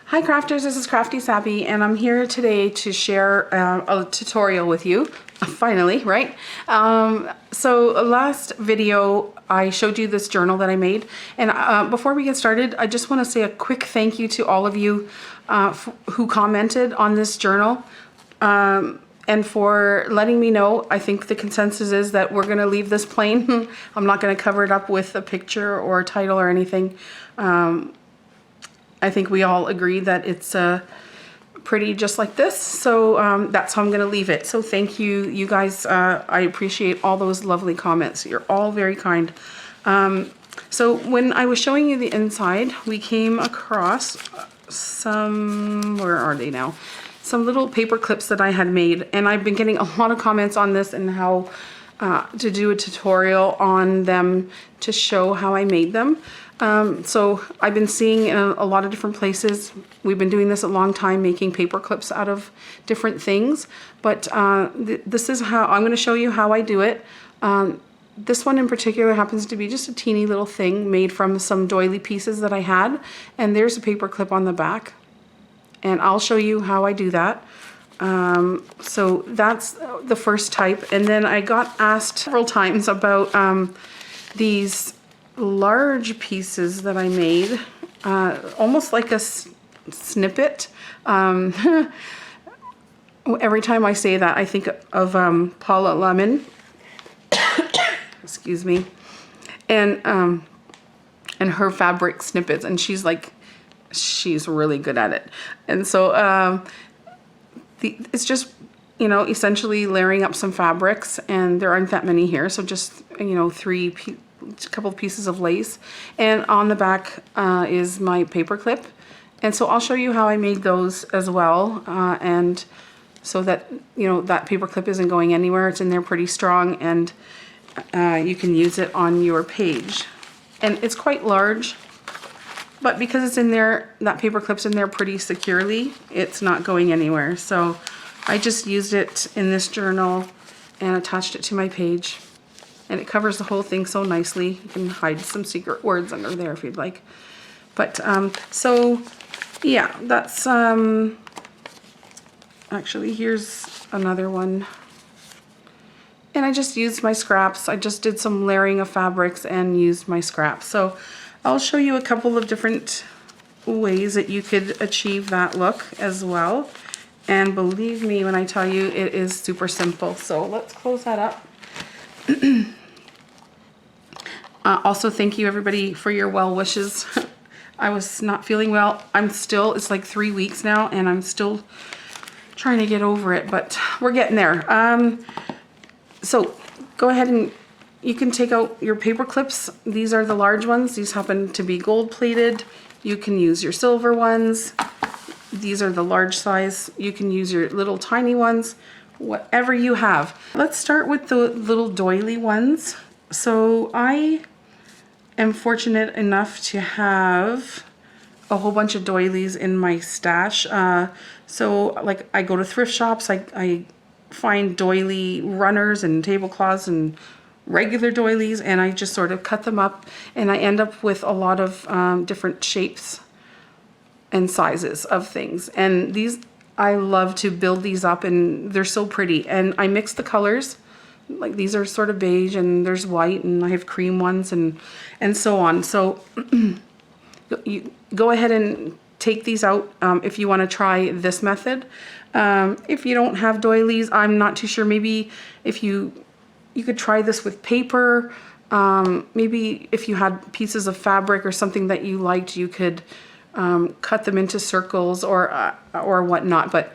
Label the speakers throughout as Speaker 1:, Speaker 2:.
Speaker 1: Hi crafters, this is Crafty Sappy and I'm here today to share a tutorial with you, finally, right? So last video I showed you this journal that I made, and before we get started I just want to say a quick thank you to all of you who commented on this journal and for letting me know. I think the consensus is that we're going to leave this plain. I'm not going to cover it up with a picture or a title or anything. I think we all agree that it's pretty just like this, so that's how I'm gonna leave it. So thank you, you guys. I appreciate all those lovely comments. You're all very kind. So when I was showing you the inside, we came across some, where are they now? Some little paper clips that I had made, and I've been getting a lot of comments on this and how to do a tutorial on them to show how I made them. So I've been seeing in a lot of different places. We've been doing this a long time, making paper clips out of different things, but this is how I'm going to show you how I do it. This one in particular happens to be just a teeny little thing made from some doily pieces that I had, and there's a paper clip on the back, and I'll show you how I do that. So that's the first type, and then I got asked several times about these large pieces that I made, almost like a snippet. Every time I say that, I think of Paula Lemon. Excuse me, and her fabric snippets, and she's really good at it. And so it's just, you know, essentially layering up some fabrics, and there aren't that many here, so just, you know, a couple of pieces of lace, and on the back is my paper clip. And so I'll show you how I made those as well, and so that, you know, that paper clip isn't going anywhere. It's in there pretty strong, and you can use it on your page. And it's quite large, but because it's in there, that paper clip's in there pretty securely, it's not going anywhere. So I just used it in this journal and attached it to my page. And it covers the whole thing so nicely. You can hide some secret words under there if you'd like. But so yeah, that's actually, here's another one. And I just used my scraps. I just did some layering of fabrics and used my scraps. So I'll show you a couple of different ways that you could achieve that look as well. And believe me when I tell you, it is super simple. So let's close that up. Also, thank you everybody for your well wishes. I was not feeling well. It's like 3 weeks now, and I'm still trying to get over it, but we're getting there. So go ahead and you can take out your paper clips. These are the large ones. These happen to be gold plated. You can use your silver ones. These are the large size. You can use your little tiny ones, whatever you have. Let's start with the little doily ones. So I am fortunate enough to have a whole bunch of doilies in my stash. So like, I go to thrift shops, I find doily runners and tablecloths and regular doilies, and I just sort of cut them up, and I end up with a lot of different shapes and sizes of things. And these, I love to build these up, and they're so pretty. And I mix the colors. Like, these are sort of beige, and there's white, and I have cream ones, and so on. So you go ahead and take these out if you want to try this method. If you don't have doilies, I'm not too sure. Maybe if you could try this with paper. Maybe if you had pieces of fabric or something that you liked, you could cut them into circles or whatnot. But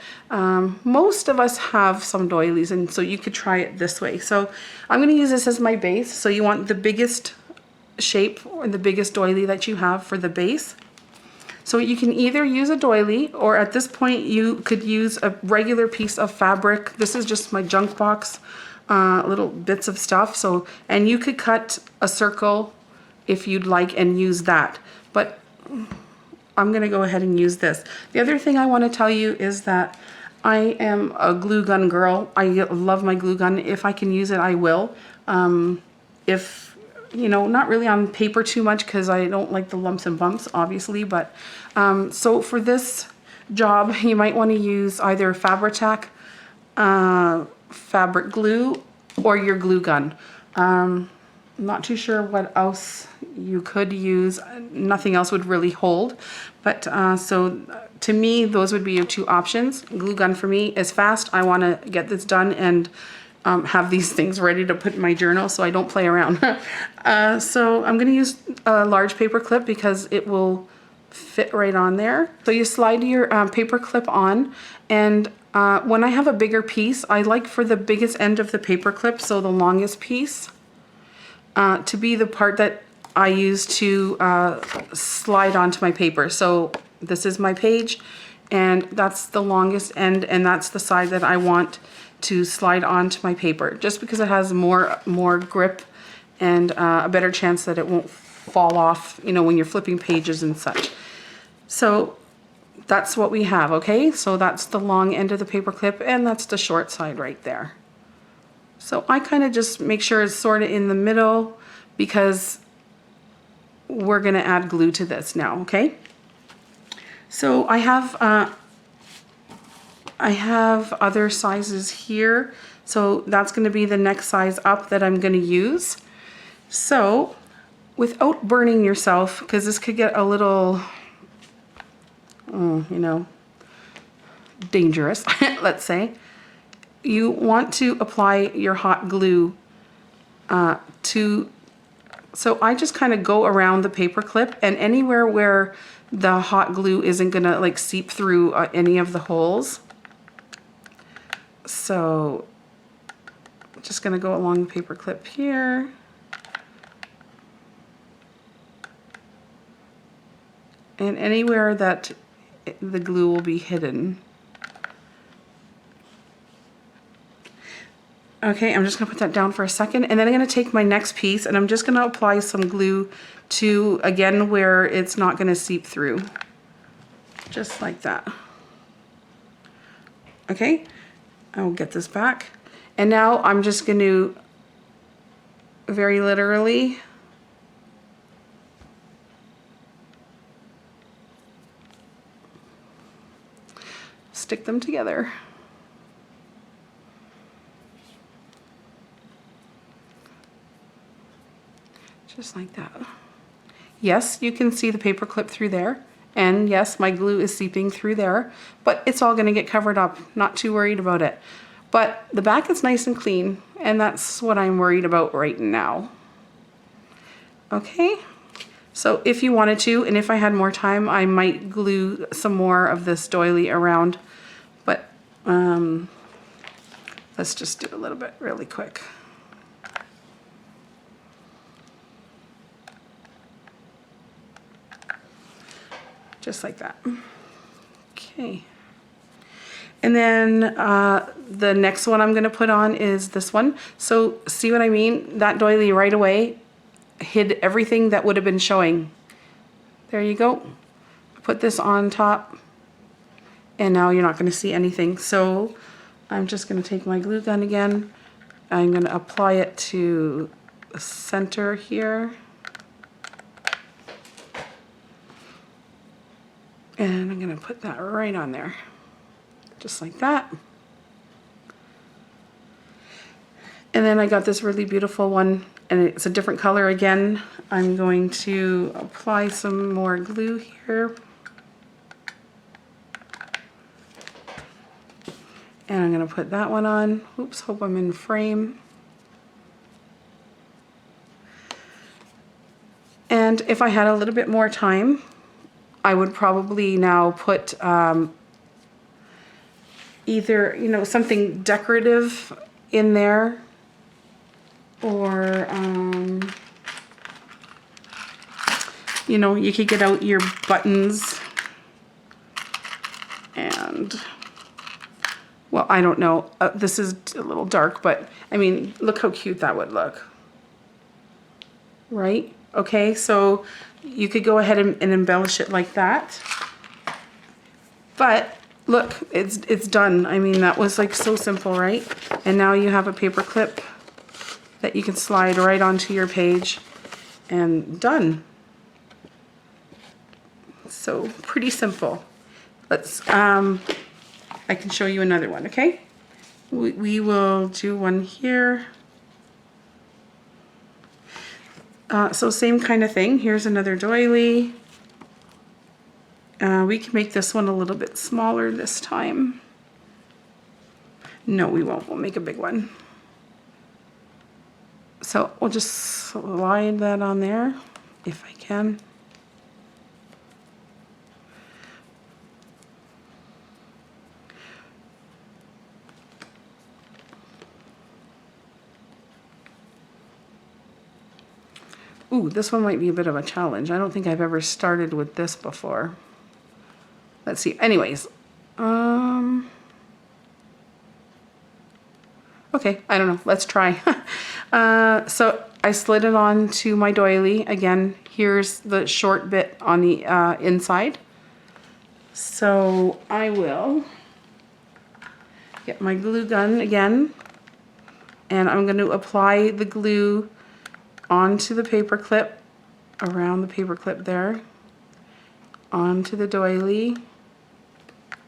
Speaker 1: most of us have some doilies, and so you could try it this way. So I'm going to use this as my base. So you want the biggest shape or the biggest doily that you have for the base. So you can either use a doily, or at this point you could use a regular piece of fabric. This is just my junk box, little bits of stuff. So, and you could cut a circle if you'd like and use that. But I'm gonna go ahead and use this. The other thing I want to tell you is that I am a glue gun girl. I love my glue gun. If I can use it, I will. If you know, not really on paper too much because I don't like the lumps and bumps, obviously. But so for this job, you might want to use either Fabri-Tac fabric glue or your glue gun. I'm not too sure what else you could use. Nothing else would really hold. But so to me, those would be your two options. Glue gun for me is fast. I want to get this done and have these things ready to put in my journal so I don't play around. So I'm going to use a large paper clip because it will fit right on there. So you slide your paper clip on, and when I have a bigger piece, I like for the biggest end of the paper clip, so the longest piece, to be the part that I use to slide onto my paper. So this is my page, and that's the longest end, and that's the side that I want to slide onto my paper, just because it has more grip and a better chance that it won't fall off, you know, when you're flipping pages and such. So that's what we have, okay? So that's the long end of the paper clip, and that's the short side right there. So I kind of just make sure it's sort of in the middle because we're gonna add glue to this now, okay? So I have other sizes here. So that's gonna be the next size up that I'm gonna use. So without burning yourself, because this could get a little, you know, dangerous, let's say, you want to apply your hot glue so I just kind of go around the paper clip, and anywhere where the hot glue isn't gonna like seep through any of the holes. So I'm just gonna go along the paper clip here. And anywhere that the glue will be hidden. Okay, I'm just gonna put that down for a second, and then I'm gonna take my next piece and I'm just gonna apply some glue to, again, where it's not gonna seep through. Just like that. Okay, I'll get this back. And now I'm just gonna, very literally, stick them together. Just like that. Yes, you can see the paper clip through there, and yes, my glue is seeping through there, but it's all gonna get covered up. Not too worried about it. But the back is nice and clean, and that's what I'm worried about right now. Okay, so if you wanted to, and if I had more time, I might glue some more of this doily around, but let's just do a little bit really quick. Just like that. Okay. And then the next one I'm gonna put on is this one. So see what I mean? That doily right away hid everything that would have been showing. There you go. Put this on top, and now you're not gonna see anything. So I'm just gonna take my glue gun again. I'm gonna apply it to the center here. And I'm gonna put that right on there, just like that. And then I got this really beautiful one, and it's a different color again. I'm going to apply some more glue here. And I'm gonna put that one on. Oops, hope I'm in frame. And if I had a little bit more time, I would probably now put either, you know, something decorative in there, or you know, you could get out your buttons and, well, I don't know, this is a little dark, but I mean, look how cute that would look, right? Okay, so you could go ahead and embellish it like that. But look, it's done. I mean, that was like so simple, right? And now you have a paper clip that you can slide right onto your page, and done. So pretty simple. Let's, I can show you another one, okay? We will do one here. So same kind of thing. Here's another doily. We can make this one a little bit smaller this time. No, we won't. We'll make a big one. So we'll just slide that on there if I can. Ooh, this one might be a bit of a challenge. I don't think I've ever started with this before. Let's see. Anyways, okay, I don't know. Let's try. So I slid it on to my doily. Again, here's the short bit on the inside. So I will get my glue gun again, and I'm going to apply the glue onto the paper clip, around the paper clip there, onto the doily.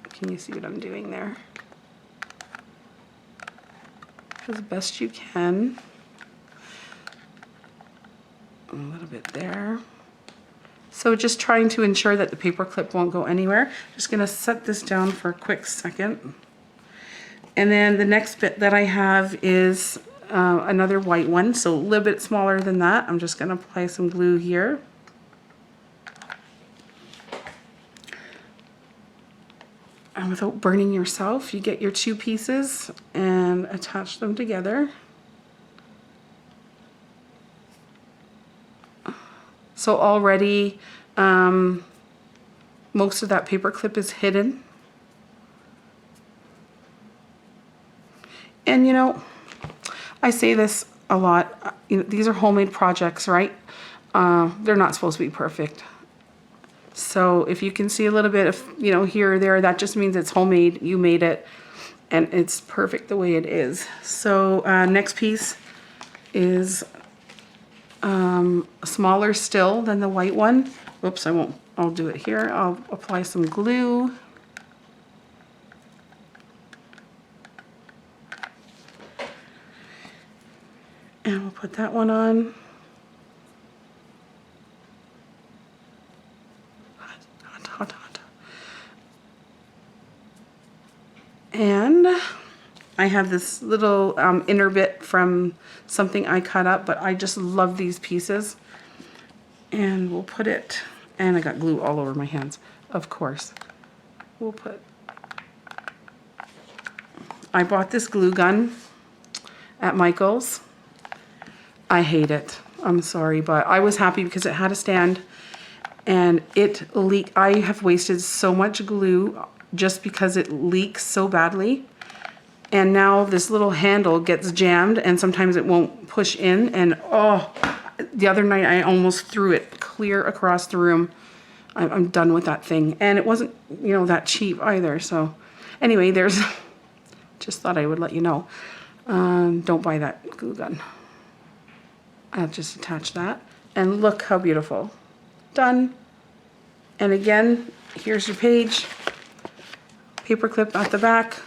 Speaker 1: Can you see what I'm doing there? As best you can. A little bit there. So just trying to ensure that the paper clip won't go anywhere. Just gonna set this down for a quick second. And then the next bit that I have is another white one, so a little bit smaller than that. I'm just gonna apply some glue here. And without burning yourself, you get your two pieces and attach them together. So already most of that paper clip is hidden. And you know, I say this a lot, you know, these are homemade projects, right? They're not supposed to be perfect. So if you can see a little bit of, you know, here or there, that just means it's homemade, you made it, and it's perfect the way it is. So next piece is smaller still than the white one. Whoops, I'll do it here. I'll apply some glue. And we'll put that one on. Hot, hot, hot. And I have this little inner bit from something I cut up, but I just love these pieces. And we'll put it, and I got glue all over my hands, of course. We'll put, I bought this glue gun at Michael's. I hate it. I'm sorry, but I was happy because it had a stand and it leaked. I have wasted so much glue just because it leaks so badly. And now this little handle gets jammed and sometimes it won't push in. And oh, the other night I almost threw it clear across the room. I'm done with that thing. And it wasn't, you know, that cheap either. So anyway, there's, just thought I would let you know. Don't buy that glue gun. I'll just attach that. And look how beautiful. Done. And again, here's your page. Paper clip at the back.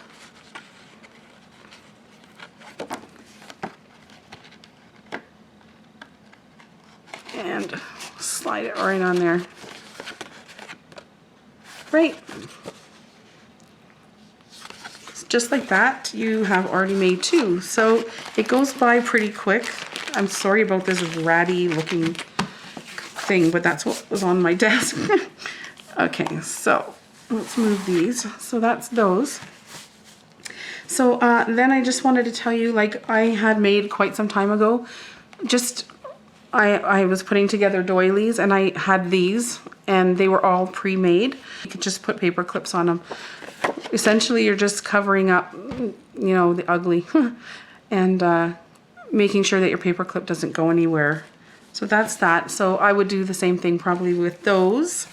Speaker 1: And slide it right on there. Right. Just like that, you have already made two. So it goes by pretty quick. I'm sorry about this ratty looking thing, but that's what was on my desk. Okay, so let's move these. So that's those. So then I just wanted to tell you, like I had made quite some time ago, just I was putting together doilies and I had these and they were all pre-made. You could just put paper clips on them. Essentially, you're just covering up, you know, the ugly and making sure that your paper clip doesn't go anywhere. So that's that. So I would do the same thing probably with those.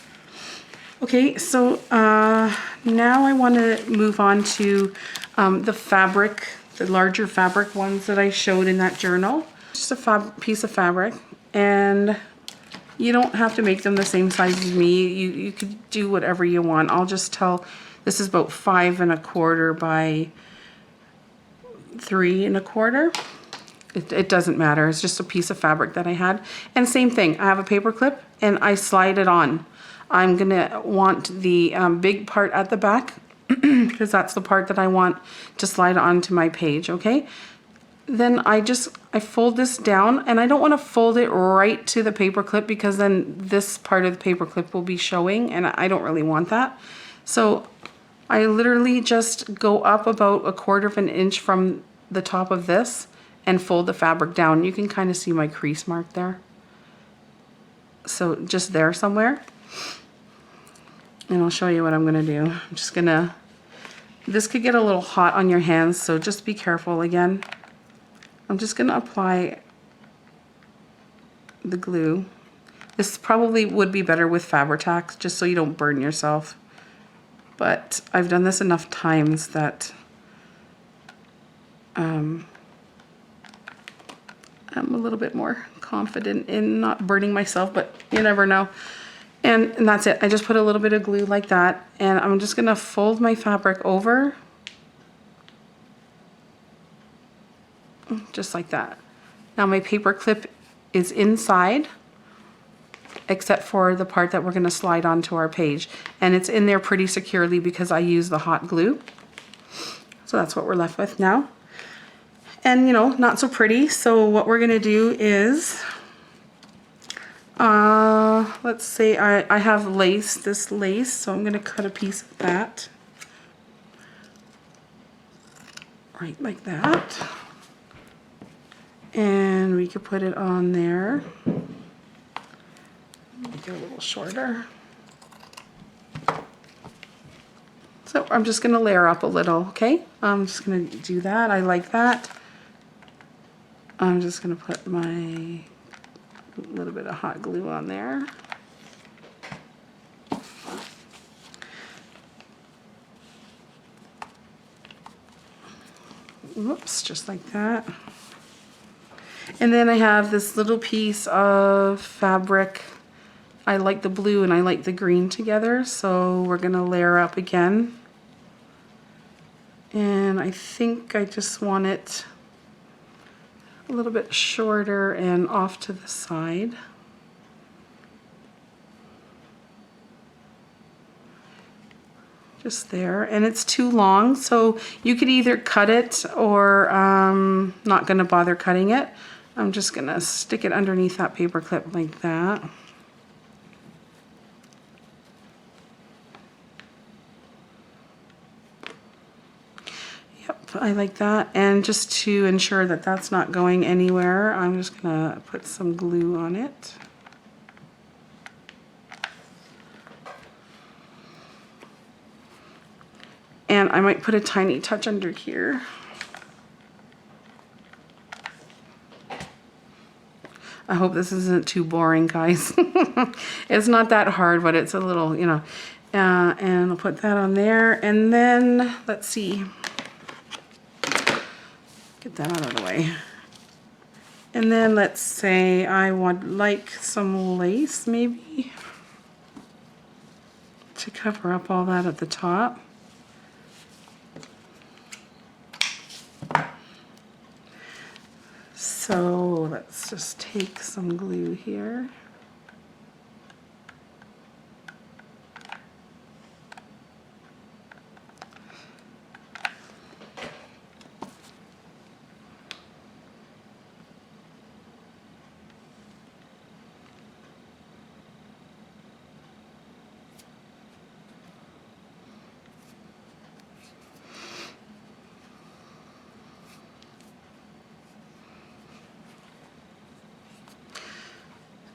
Speaker 1: Okay, so now I want to move on to the fabric, the larger fabric ones that I showed in that journal. Just a piece of fabric, and You don't have to make them the same size as me. You could do whatever you want. I'll just tell, this is about 5 1/4 by 3 1/4. It doesn't matter. It's just a piece of fabric that I had. And same thing, I have a paper clip and I slide it on. I'm gonna want the big part at the back because that's the part that I want to slide onto my page, okay? Then I fold this down, and I don't want to fold it right to the paper clip because then this part of the paper clip will be showing, and I don't really want that. So I literally just go up about 1/4 of an inch from the top of this and fold the fabric down. You can kind of see my crease mark there. So just there somewhere. And I'll show you what I'm gonna do. I'm just gonna, this could get a little hot on your hands, so just be careful again. I'm just gonna apply the glue. This probably would be better with Fabri-Tac, just so you don't burn yourself. But I've done this enough times that I'm a little bit more confident in not burning myself, but you never know. And that's it. I just put a little bit of glue like that, and I'm just gonna fold my fabric over, just like that. Now my paper clip is inside, except for the part that we're gonna slide onto our page. And it's in there pretty securely because I use the hot glue. So that's what we're left with now. And you know, not so pretty. So what we're gonna do is, let's say I have lace, this lace, so I'm gonna cut a piece of that. Right like that. And we could put it on there. Make it a little shorter. So I'm just gonna layer up a little, okay? I'm just gonna do that, I like that. I'm just gonna put my little bit of hot glue on there. Whoops, just like that. And then I have this little piece of fabric. I like the blue and I like the green together, so we're gonna layer up again. And I think I just want it a little bit shorter and off to the side. Just there, and it's too long, so you could either cut it or not gonna bother cutting it. I'm just gonna stick it underneath that paper clip like that. Yep, I like that. And just to ensure that that's not going anywhere, I'm just gonna put some glue on it. And I might put a tiny touch under here. I hope this isn't too boring, guys. It's not that hard, but it's a little, you know. And I'll put that on there. And then, let's see. Get that out of the way. And then let's say I would like some lace, maybe, to cover up all that at the top. So let's just take some glue here.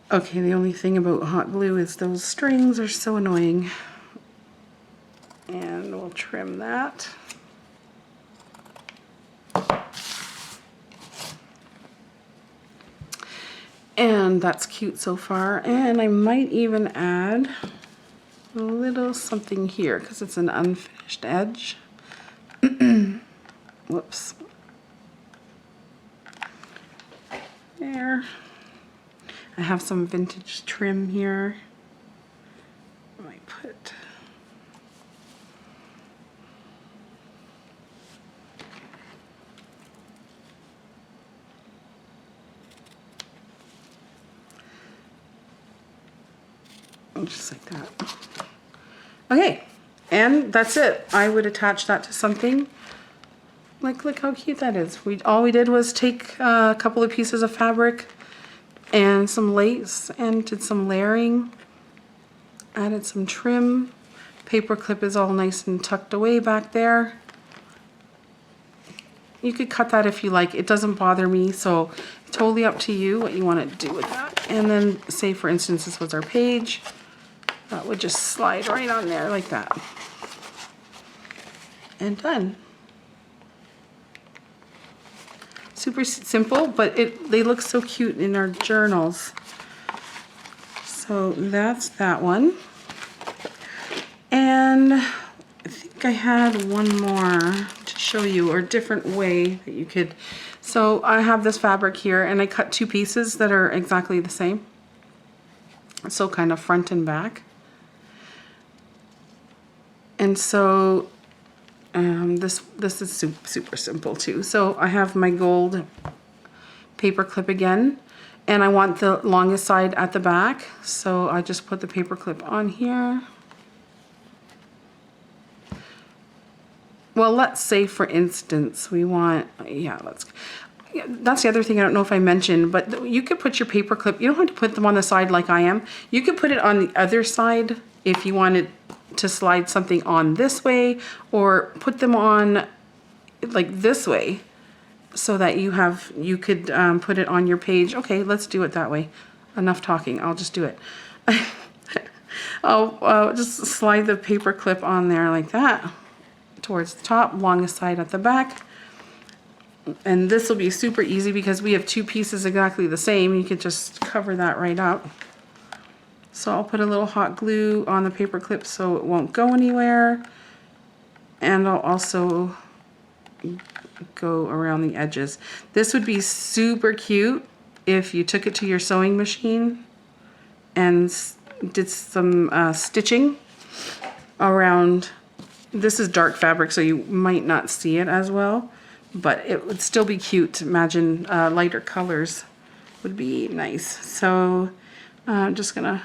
Speaker 1: Okay, the only thing about hot glue is those strings are so annoying. And we'll trim that. And that's cute so far. And I might even add a little something here because it's an unfinished edge. Whoops. There. I have some vintage trim here. I might put just like that. Okay, and that's it. I would attach that to something. Like, look how cute that is. All we did was take a couple of pieces of fabric and some lace and did some layering. Added some trim. Paper clip is all nice and tucked away back there. You could cut that if you like. It doesn't bother me, so totally up to you what you want to do with that. And then, say for instance, this was our page. That would just slide right on there like that. And done. Super simple, but they look so cute in our journals. So that's that one. And I think I had one more to show you, or a different way that you could. So I have this fabric here, and I cut two pieces that are exactly the same. So kind of front and back. And so this is super simple too. So I have my gold paper clip again, and I want the longest side at the back. So I just put the paper clip on here. Well, let's say for instance, we want, that's the other thing I don't know if I mentioned, but you could put your paper clip, you don't have to put them on the side like I am. You could put it on the other side if you wanted to slide something on this way, or put them on like this way so that you could put it on your page. Okay, let's do it that way. Enough talking, I'll just do it. I'll just slide the paper clip on there like that towards the top, longest side at the back. And this will be super easy because we have two pieces exactly the same. You could just cover that right up. So I'll put a little hot glue on the paper clip so it won't go anywhere. And I'll also go around the edges. This would be super cute if you took it to your sewing machine and did some stitching around. This is dark fabric, so you might not see it as well, but it would still be cute. Imagine lighter colors would be nice. So I'm just gonna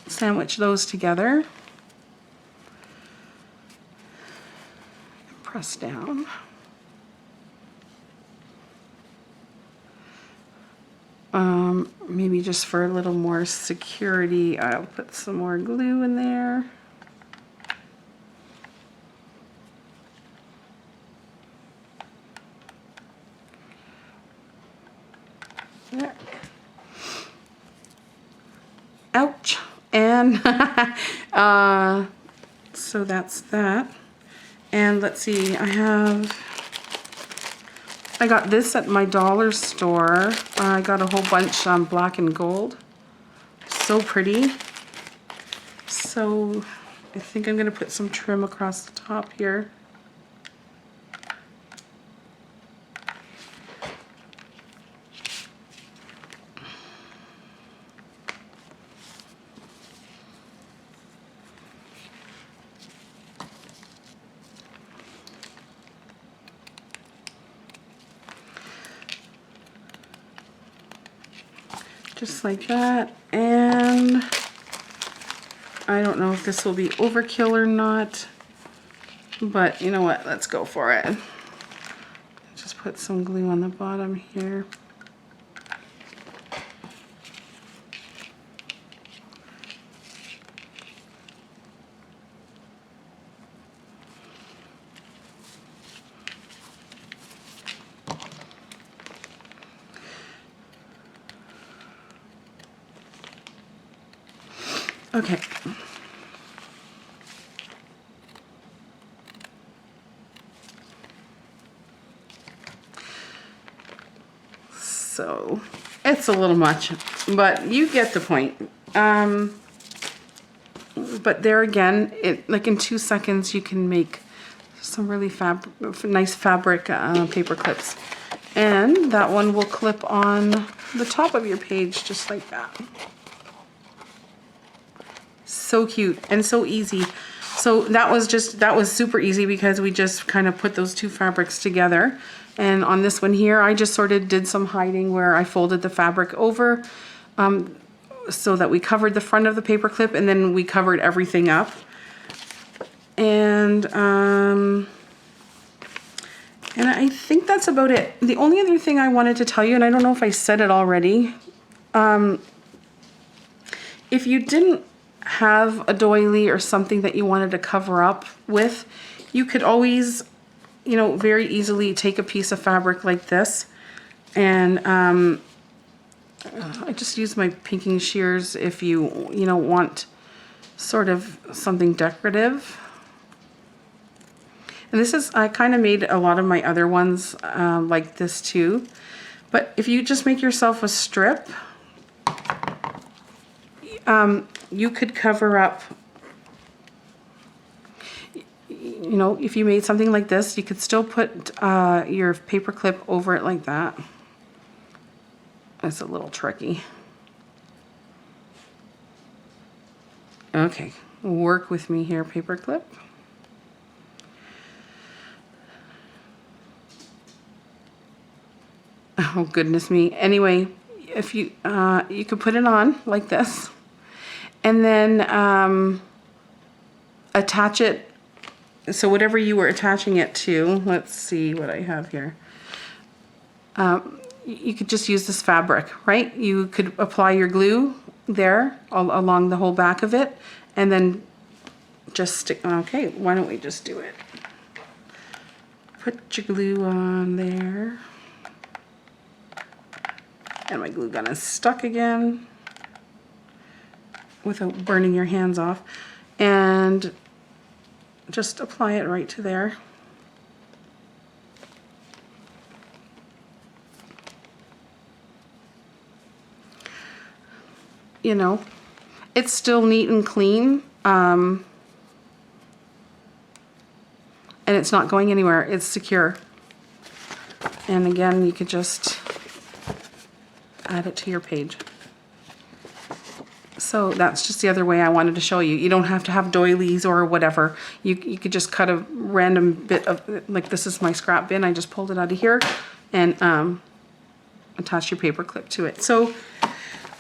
Speaker 1: sandwich those together. Press down. Maybe just for a little more security, I'll put some more glue in there. There. Ouch. And so that's that. And let's see, I got this at my dollar store. I got a whole bunch black and gold. So pretty. So I think I'm gonna put some trim across the top here. Just like that. And I don't know if this will be overkill or not, but you know what, let's go for it. Just put some glue on the bottom here. Okay. So it's a little much, but you get the point. But there again, like in 2 seconds, you can make some really nice fabric paper clips. And that one will clip on the top of your page just like that. So cute and so easy. So that was super easy because we just kind of put those two fabrics together. And on this one here, I just sort of did some hiding where I folded the fabric over so that we covered the front of the paper clip, and then we covered everything up. And I think that's about it. The only other thing I wanted to tell you, and I don't know if I said it already, if you didn't have a doily or something that you wanted to cover up with, you could always, you know, very easily take a piece of fabric like this, and I just use my pinking shears if you know, want sort of something decorative. And this is, I kind of made a lot of my other ones like this too. But if you just make yourself a strip, you could cover up, you know, if you made something like this, you could still put your paper clip over it like that. It's a little tricky. Okay, work with me here, paper clip. Oh goodness me. Anyway, if you you could put it on like this, and then attach it. So whatever you were attaching it to, let's see what I have here. You could just use this fabric, right? You could apply your glue there all along the whole back of it, and then just stick. Okay, why don't we just do it? Put your glue on there. And my glue gun is stuck again without burning your hands off. And just apply it right to there. You know, it's still neat and clean. And it's not going anywhere. It's secure. And again, you could just add it to your page. So that's just the other way I wanted to show you. You don't have to have doilies or whatever. You could just cut a random bit of, like this is my scrap bin. I just pulled it out of here and attach your paper clip to it. So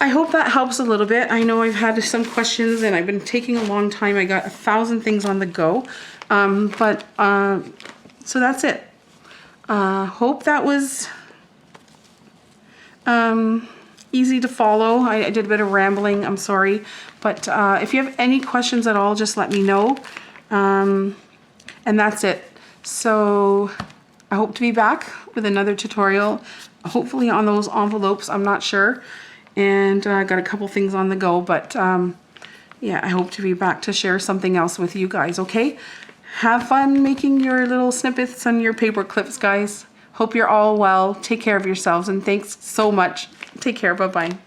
Speaker 1: I hope that helps a little bit. I know I've had some questions and I've been taking a long time. I got 1,000 things on the go. So that's it. Hope that was easy to follow. I did a bit of rambling, I'm sorry. But if you have any questions at all, just let me know. And that's it. So I hope to be back with another tutorial, hopefully on those envelopes, I'm not sure. And I got a couple things on the go, but yeah, I hope to be back to share something else with you guys, okay? Have fun making your little snippets and your paper clips, guys. Hope you're all well. Take care of yourselves, and thanks so much. Take care. Bye-bye.